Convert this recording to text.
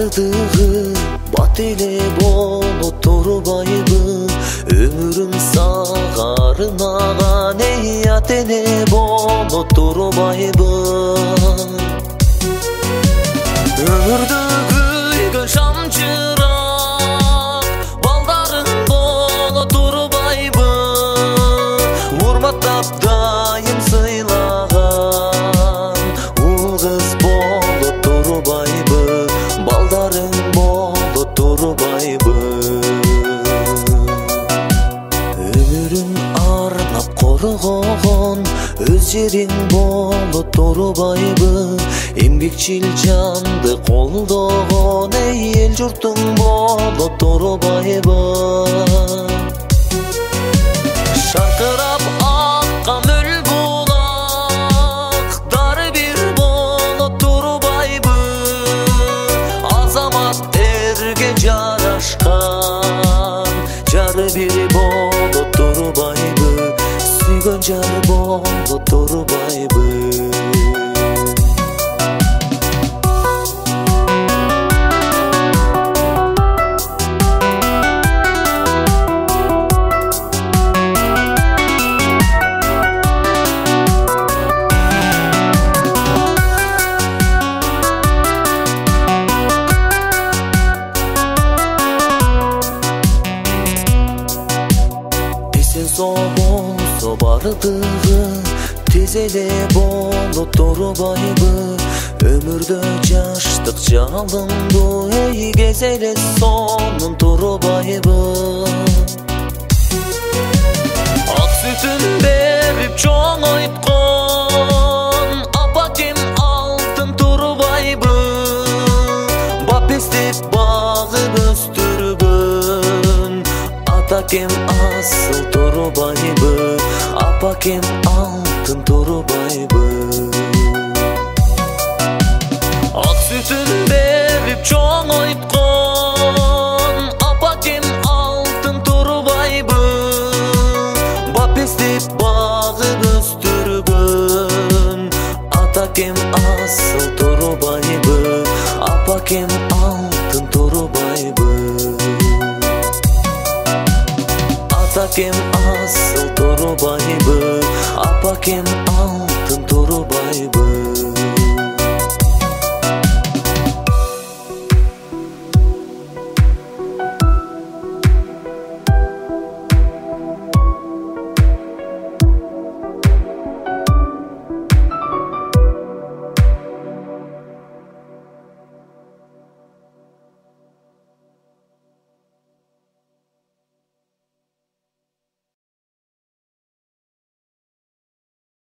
бардыгы бат эле болуп турбайбы. Өмүрүм сагарынаган ат эле болуп турбайбы. Өмүрдө күйгөн шамчырак балдарың болуп турбайбы. Урматтап дайым сыйлаган ул кыз болуп турбайбы. Балдарың болуп турбайбы. Өмүрүң арнап коргогон өз жериң болуп турбайбы. Эмгекчил жанды колдогон эл журтуң болуп турбайбы. Шаркырап аккан мөл булактар бир болуп турбайбы. Азамат эрге жарашкан жары бир болуп турбайбы. Сүйгөн жар болуп турбайбы. Болсо бардыгы тез эле болуп турбайбы. Өмүрдө жаштык жалындуу кез эле сонун турбайбы. Ак сүтүн берип чоңойткон апакем алтын турбайбы. Бапестеп багып өстүргөн атакем асыл турбайбы. Апакем алтын турбайбы. Ак сүтүн берип чоңойткон апакем алтын турбайбы. Бапестеп багып өстүргөн атакем асыл турбайбы. Апакем алтын турбайбы. Атакем асыл турбайбы. Апакем алтын турбайбы.